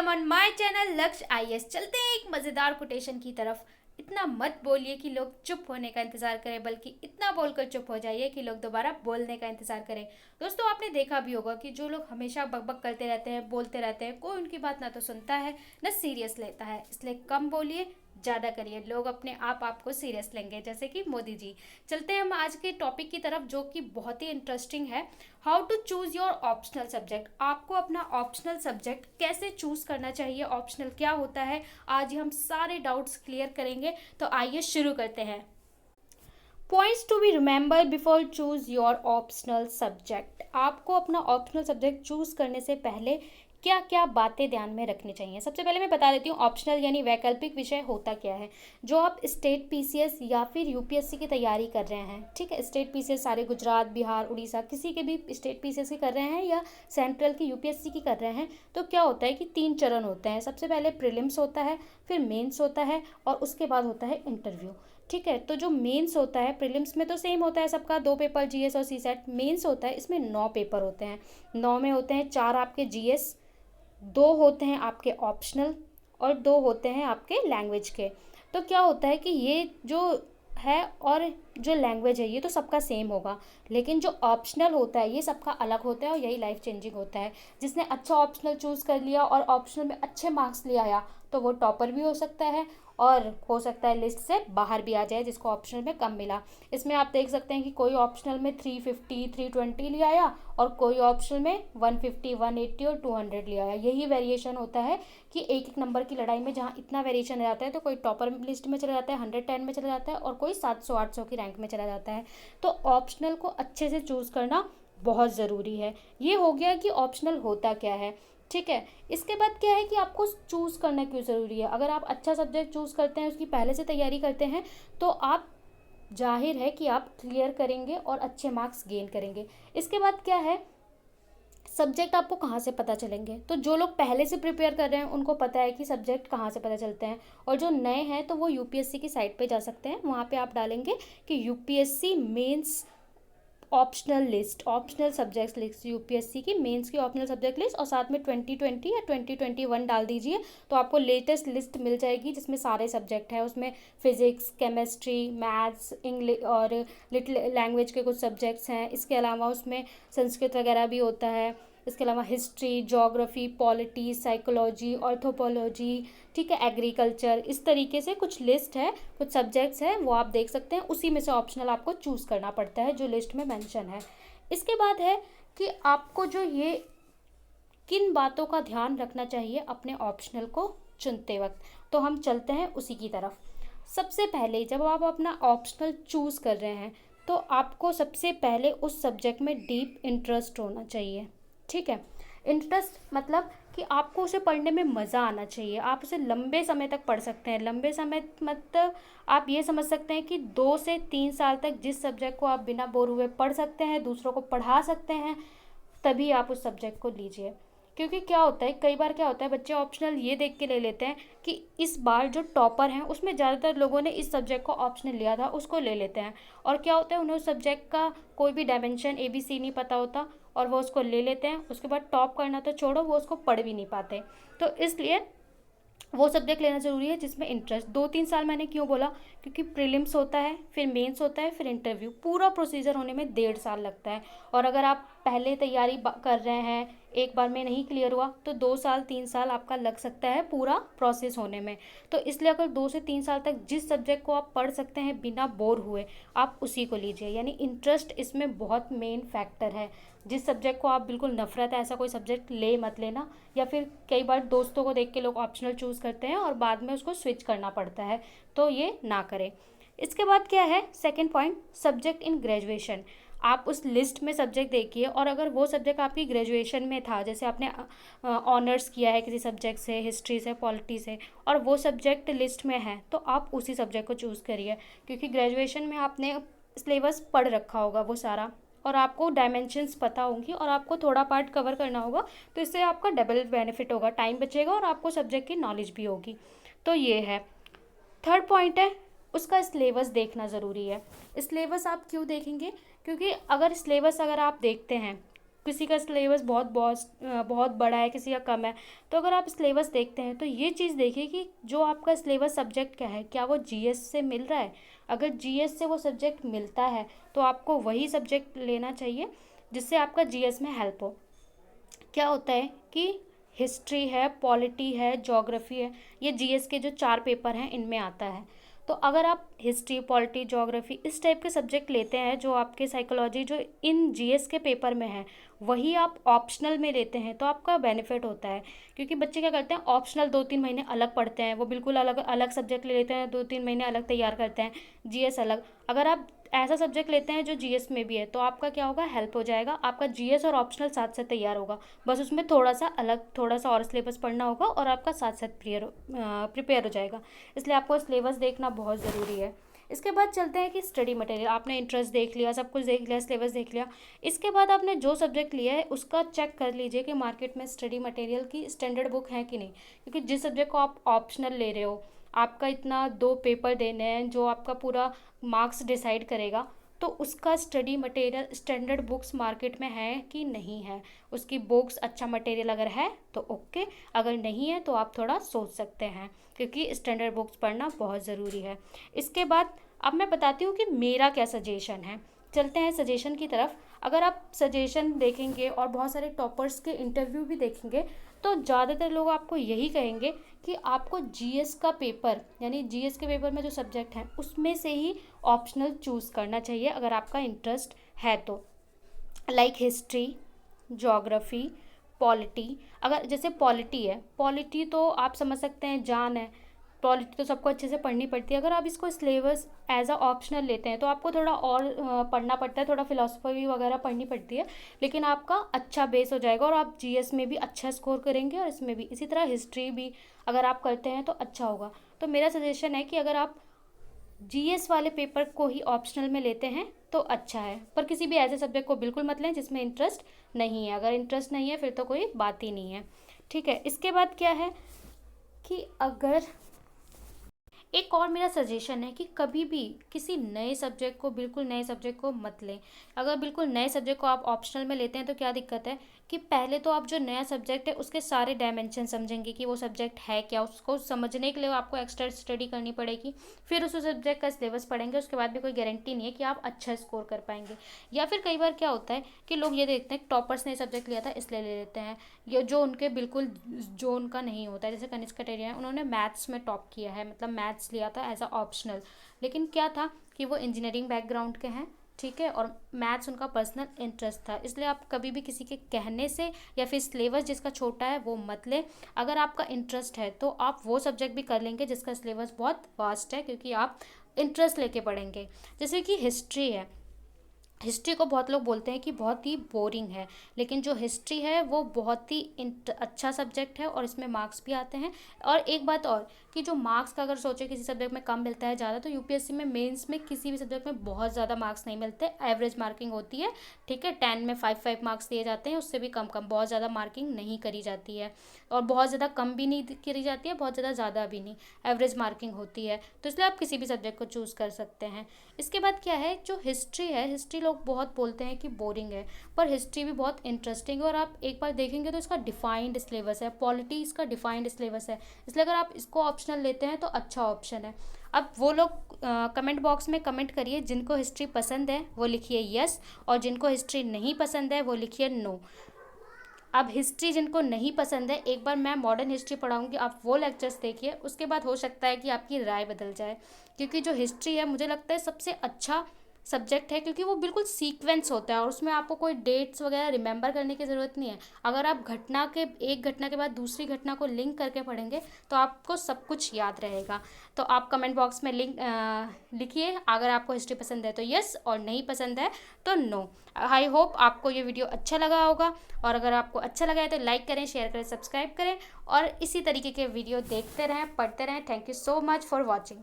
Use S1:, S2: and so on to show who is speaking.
S1: Welcome on my channel लक्ष्य IAS. चलते हैं एक मज़ेदार कोटेशन की तरफ। इतना मत बोलिए कि लोग चुप होने का इंतज़ार करें, बल्कि इतना बोलकर चुप हो जाइए कि लोग दोबारा बोलने का इंतज़ार करें। दोस्तों, आपने देखा भी होगा कि जो लोग हमेशा बकबक करते रहते हैं, बोलते रहते हैं, कोई उनकी बात ना तो सुनता है ना सीरियस लेता है। इसलिए कम बोलिए, ज़्यादा करिए, लोग अपने आप आपको सीरियस लेंगे, जैसे कि मोदी जी। चलते हैं हम आज के टॉपिक की तरफ, जो कि बहुत ही इंटरेस्टिंग है। How to choose your optional subject. आपको अपना ऑप्शनल सब्जेक्ट कैसे चूज़ करना चाहिए, ऑप्शनल क्या होता है, आज हम सारे डाउट्स क्लियर करेंगे। तो आइए शुरू करते हैं। Points to be remember before choose your optional subject. आपको अपना ऑप्शनल सब्जेक्ट चूज़ करने से पहले क्या क्या बातें ध्यान में रखनी चाहिए। सबसे पहले मैं बता देती हूँ ऑप्शनल यानी वैकल्पिक विषय होता क्या है। जो आप स्टेट पीसीएस या फिर यूपीएससी की तैयारी कर रहे हैं, ठीक है, स्टेट पीसीएस सारे गुजरात, बिहार, उड़ीसा, किसी के भी स्टेट पीसीएस की कर रहे हैं या सेंट्रल की यूपीएससी की कर रहे हैं, तो क्या होता है कि 3 चरण होते हैं। सबसे पहले प्रीलिम्स होता है, फिर मेंस होता है और उसके बाद होता है इंटरव्यू। ठीक है, तो जो मेंस होता है, प्रीलिम्स में तो सेम होता है सबका, 2 पेपर जीएस और सीसेट। मेंस होता है, इसमें 9 पेपर होते हैं। 9 में होते हैं 4 आपके जीएस, 2 होते हैं आपके ऑप्शनल और 2 होते हैं आपके लैंग्वेज के। तो क्या होता है कि ये जो है और जो लैंग्वेज है ये तो सबका सेम होगा, लेकिन जो ऑप्शनल होता है ये सबका अलग होता है और यही लाइफ चेंजिंग होता है। जिसने अच्छा ऑप्शनल चूज़ कर लिया और ऑप्शनल में अच्छे मार्क्स ले आया तो वो टॉपर भी हो सकता है और हो सकता है लिस्ट से बाहर भी आ जाए जिसको ऑप्शनल में कम मिला। इसमें आप देख सकते हैं कि कोई ऑप्शनल में 350 320 ले आया और कोई ऑप्शनल में 150 180 और 200 ले आया। यही वेरिएशन होता है कि एक एक नंबर की लड़ाई में जहाँ इतना वेरिएशन आ जाता है तो कोई टॉपर लिस्ट में चला जाता है, 110 में चला जाता है और कोई 700 800 की रैंक में चला जाता है। तो ऑप्शनल को अच्छे से चूज़ करना बहुत ज़रूरी है। ये हो गया कि ऑप्शनल होता क्या है। ठीक है, इसके बाद क्या है कि आपको चूज़ करना क्यों ज़रूरी है। अगर आप अच्छा सब्जेक्ट चूज़ करते हैं, उसकी पहले से तैयारी करते हैं, तो आप जाहिर है कि आप क्लियर करेंगे और अच्छे मार्क्स गेन करेंगे। इसके बाद क्या है, सब्जेक्ट आपको कहाँ से पता चलेंगे। तो जो लोग पहले से प्रिपेयर कर रहे हैं उनको पता है कि सब्जेक्ट कहाँ से पता चलते हैं, और जो नए हैं तो वो यूपीएससी की साइट पे जा सकते हैं। वहाँ पे आप डालेंगे कि UPSC mains optional list, optional subjects list, UPSC की मेंस की ऑप्शनल सब्जेक्ट लिस्ट, और साथ में 2020 या 2021 डाल दीजिए तो आपको लेटेस्ट लिस्ट मिल जाएगी जिसमें सारे सब्जेक्ट हैं। उसमें फिजिक्स, केमिस्ट्री, मैथ्स, इंग्लिश और लिटिल लैंग्वेज के कुछ सब्जेक्ट्स हैं। इसके अलावा उसमें संस्कृत वगैरह भी होता है। इसके अलावा हिस्ट्री, ज्योग्राफी, पॉलिटी, साइकोलॉजी, ऑर्थोपोलॉजी, ठीक है, एग्रीकल्चर, इस तरीके से कुछ लिस्ट है, कुछ सब्जेक्ट्स हैं, वो आप देख सकते हैं। उसी में से ऑप्शनल आपको चूज़ करना पड़ता है जो लिस्ट में मेंशन है। इसके बाद है कि आपको जो ये किन बातों का ध्यान रखना चाहिए अपने ऑप्शनल को चुनते वक्त, तो हम चलते हैं उसी की तरफ। सबसे पहले जब आप अपना ऑप्शनल चूज़ कर रहे हैं तो आपको सबसे पहले उस सब्जेक्ट में डीप इंटरेस्ट होना चाहिए। ठीक है, इंटरेस्ट मतलब कि आपको उसे पढ़ने में मज़ा आना चाहिए। आप उसे लंबे समय तक पढ़ सकते हैं। लंबे समय मतलब आप ये समझ सकते हैं कि 2 से 3 साल तक जिस सब्जेक्ट को आप बिना बोर हुए पढ़ सकते हैं, दूसरों को पढ़ा सकते हैं, तभी आप उस सब्जेक्ट को लीजिए। क्योंकि क्या होता है, कई बार क्या होता है, बच्चे ऑप्शनल ये देख के ले लेते हैं कि इस बार जो टॉपर हैं उसमें ज़्यादातर लोगों ने इस सब्जेक्ट को ऑप्शनल लिया था, उसको ले लेते हैं। और क्या होता है, उन्हें उस सब्जेक्ट का कोई भी डायमेंशन ABC नहीं पता होता और वो उसको ले लेते हैं। उसके बाद टॉप करना तो छोड़ो, वो उसको पढ़ भी नहीं पाते। तो इसलिए वो सब्जेक्ट लेना ज़रूरी है जिसमें इंटरेस्ट। 2-3 साल मैंने क्यों बोला, क्योंकि प्रीलिम्स होता है, फिर मेंस होता है, फिर इंटरव्यू, पूरा प्रोसीजर होने में 1.5 साल लगता है। और अगर आप पहले तैयारी कर रहे हैं, एक बार में नहीं क्लियर हुआ, तो 2 साल 3 साल आपका लग सकता है पूरा प्रोसेस होने में। तो इसलिए अगर 2 से 3 साल तक जिस सब्जेक्ट को आप पढ़ सकते हैं बिना बोर हुए, आप उसी को लीजिए। यानी इंटरेस्ट इसमें बहुत मेन फैक्टर है। जिस सब्जेक्ट को आप बिल्कुल नफरत है, ऐसा कोई सब्जेक्ट ले मत लेना। या फिर कई बार दोस्तों को देख के लोग ऑप्शनल चूज़ करते हैं और बाद में उसको स्विच करना पड़ता है, तो ये ना करें। इसके बाद क्या है, second point, subject in graduation. आप उस लिस्ट में सब्जेक्ट देखिए, और अगर वो सब्जेक्ट आपकी ग्रेजुएशन में था, जैसे आपने ऑनर्स किया है किसी सब्जेक्ट से, हिस्ट्री से, पॉलिटी से, और वो सब्जेक्ट लिस्ट में है, तो आप उसी सब्जेक्ट को चूज़ करिए। क्योंकि ग्रेजुएशन में आपने सिलेबस पढ़ रखा होगा वो सारा, और आपको डायमेंशंस पता होंगी और आपको थोड़ा पार्ट कवर करना होगा, तो इससे आपका डबल बेनिफिट होगा, टाइम बचेगा और आपको सब्जेक्ट की नॉलेज भी होगी। तो ये है। थर्ड पॉइंट है, उसका सिलेबस देखना ज़रूरी है। सिलेबस आप क्यों देखेंगे, क्योंकि अगर सिलेबस अगर आप देखते हैं किसी का सिलेबस बहुत बड़ा है, किसी का कम है। तो अगर आप सिलेबस देखते हैं तो ये चीज़ देखिए कि जो आपका सिलेबस सब्जेक्ट क्या है, क्या वो जीएस से मिल रहा है। अगर जीएस से वो सब्जेक्ट मिलता है तो आपको वही सब्जेक्ट लेना चाहिए जिससे आपका जीएस में हेल्प हो। क्या होता है कि हिस्ट्री है, पॉलिटी है, ज्योग्राफी है, ये जीएस के जो 4 पेपर हैं इनमें आता है। तो अगर आप हिस्ट्री, पॉलिटी, ज्योग्राफी इस टाइप के सब्जेक्ट लेते हैं जो आपके साइकोलॉजी जो इन जीएस के पेपर में है, वही आप ऑप्शनल में लेते हैं तो आपका बेनिफिट होता है। क्योंकि बच्चे क्या करते हैं, ऑप्शनल 2-3 महीने अलग पढ़ते हैं, वो बिल्कुल अलग अलग सब्जेक्ट ले लेते हैं, 2-3 महीने अलग तैयार करते हैं, जीएस अलग। अगर आप ऐसा सब्जेक्ट लेते हैं जो जीएस में भी है तो आपका क्या होगा, हेल्प हो जाएगा, आपका जीएस और ऑप्शनल साथ साथ तैयार होगा। बस उसमें थोड़ा सा और सिलेबस पढ़ना होगा और आपका साथ साथ प्रिपेयर हो जाएगा। इसलिए आपको सिलेबस देखना बहुत ज़रूरी है। इसके बाद चलते हैं कि स्टडी मटेरियल। आपने इंटरेस्ट देख लिया, सब कुछ देख लिया, सिलेबस देख लिया। इसके बाद आपने जो सब्जेक्ट लिया है उसका चेक कर लीजिए कि मार्केट में स्टडी मटेरियल की स्टैंडर्ड बुक है कि नहीं। क्योंकि जिस सब्जेक्ट को आप ऑप्शनल ले रहे हो, आपका इतना 2 पेपर देने हैं जो आपका पूरा मार्क्स डिसाइड करेगा, तो उसका study material standard books market में है कि नहीं है। उसकी बुक्स अच्छा मटेरियल अगर है तो ओके, अगर नहीं है तो आप थोड़ा सोच सकते हैं, क्योंकि स्टैंडर्ड बुक्स पढ़ना बहुत ज़रूरी है। इसके बाद अब मैं बताती हूँ कि मेरा क्या सजेशन है। चलते हैं सजेशन की तरफ। अगर आप सजेशन देखेंगे और बहुत सारे टॉपर्स के इंटरव्यू भी देखेंगे तो ज़्यादातर लोग आपको यही कहेंगे कि आपको जीएस का पेपर, यानी जीएस के पेपर में जो सब्जेक्ट हैं उसमें से ही ऑप्शनल चूज़ करना चाहिए अगर आपका इंटरेस्ट है तो। Like history, geography, polity. अगर जैसे पॉलिटी है, पॉलिटी तो आप समझ सकते हैं, जान है, पॉलिटी तो सबको अच्छे से पढ़नी पड़ती है। अगर आप इसको सिलेबस एज अ ऑप्शनल लेते हैं तो आपको थोड़ा और पढ़ना पड़ता है, थोड़ा फिलोसफी वगैरह पढ़नी पड़ती है, लेकिन आपका अच्छा बेस हो जाएगा और आप जीएस में भी अच्छा स्कोर करेंगे और इसमें भी इसी तरह हिस्ट्री भी अगर आप करते हैं तो अच्छा होगा। तो मेरा सजेशन है कि अगर आप जीएस वाले पेपर को ही ऑप्शनल में लेते हैं तो अच्छा है, पर किसी भी ऐसे सब्जेक्ट को बिल्कुल मत लें जिसमें इंटरेस्ट नहीं है। अगर इंटरेस्ट नहीं है फिर तो कोई बात ही नहीं है। ठीक है, इसके बाद क्या है कि अगर एक और मेरा सजेशन है कि कभी भी किसी नए सब्जेक्ट को, बिल्कुल नए सब्जेक्ट को मत लें। अगर बिल्कुल नए सब्जेक्ट को आप ऑप्शनल में लेते हैं तो क्या दिक्कत है कि पहले तो आप जो नया सब्जेक्ट है उसके सारे डायमेंशन समझेंगे कि वो सब्जेक्ट है क्या। उसको समझने के लिए आपको एक्स्ट्रा स्टडी करनी पड़ेगी, फिर उस सब्जेक्ट का सिलेबस पढ़ेंगे, उसके बाद भी कोई गारंटी नहीं है कि आप अच्छा स्कोर कर पाएंगे। या फिर कई बार क्या होता है कि लोग ये देखते हैं टॉपर्स ने सब्जेक्ट लिया था इसलिए ले लेते हैं, या जो उनके बिल्कुल जो उनका नहीं होता है। जैसे कनिष्क कटेरिया है, उन्होंने मैथ्स में टॉप किया है, मतलब मैथ्स लिया था एज अ ऑप्शनल, लेकिन क्या था कि वो इंजीनियरिंग बैकग्राउंड के हैं, ठीक है, और मैथ्स उनका पर्सनल इंटरेस्ट था। इसलिए आप कभी भी किसी के कहने से या फिर सिलेबस जिसका छोटा है वो मत लें। अगर आपका इंटरेस्ट है तो आप वो सब्जेक्ट भी कर लेंगे जिसका सिलेबस बहुत वास्ट है, क्योंकि आप इंटरेस्ट लेके पढ़ेंगे। जैसे कि हिस्ट्री है, हिस्ट्री को बहुत लोग बोलते हैं कि बहुत ही बोरिंग है, लेकिन जो हिस्ट्री है वो बहुत ही अच्छा सब्जेक्ट है और इसमें मार्क्स भी आते हैं। और एक बात और कि जो मार्क्स का अगर सोचे किसी सब्जेक्ट में कम मिलता है ज़्यादा, तो यूपीएससी में मेंस में किसी भी सब्जेक्ट में बहुत ज़्यादा मार्क्स नहीं मिलते, एवरेज मार्किंग होती है। ठीक है, 10 में 5 मार्क्स दिए जाते हैं, उससे भी कम कम, बहुत ज़्यादा मार्किंग नहीं करी जाती है, और बहुत ज़्यादा कम भी नहीं करी जाती है, बहुत ज़्यादा भी नहीं, एवरेज मार्किंग होती है। तो इसलिए आप किसी भी सब्जेक्ट को चूज़ कर सकते हैं। इसके बाद क्या है, जो हिस्ट्री है, हिस्ट्री लोग बहुत बोलते हैं कि बोरिंग है, पर हिस्ट्री भी बहुत इंटरेस्टिंग है, और आप एक बार देखेंगे तो इसका डिफाइंड सिलेबस है। पॉलिटी इसका डिफाइंड सिलेबस है, इसलिए अगर आप इसको ऑप्शनल लेते हैं तो अच्छा ऑप्शन है। अब वो लोग कमेंट बॉक्स में कमेंट करिए, जिनको हिस्ट्री पसंद है वो लिखिए यस, और जिनको हिस्ट्री नहीं पसंद है वो लिखिए नो। अब हिस्ट्री जिनको नहीं पसंद है, एक बार मैं मॉडर्न हिस्ट्री पढ़ाऊंगी, आप वो लेक्चर्स देखिए, उसके बाद हो सकता है कि आपकी राय बदल जाए। क्योंकि जो हिस्ट्री है मुझे लगता है सबसे अच्छा सब्जेक्ट है, क्योंकि वो बिल्कुल सीक्वेंस होता है और उसमें आपको कोई डेट्स वगैरह रिमेंबर करने की ज़रूरत नहीं है। अगर आप एक घटना के बाद दूसरी घटना को लिंक करके पढ़ेंगे तो आपको सब कुछ याद रहेगा। तो आप कमेंट बॉक्स में लिखिए, अगर आपको हिस्ट्री पसंद है तो यस, और नहीं पसंद है तो नो। आई होप आपको ये वीडियो अच्छा लगा होगा, और अगर आपको अच्छा लगा है तो लाइक करें, शेयर करें, सब्सक्राइब करें, और इसी तरीके के वीडियो देखते रहें, पढ़ते रहें। Thank you so much for watching.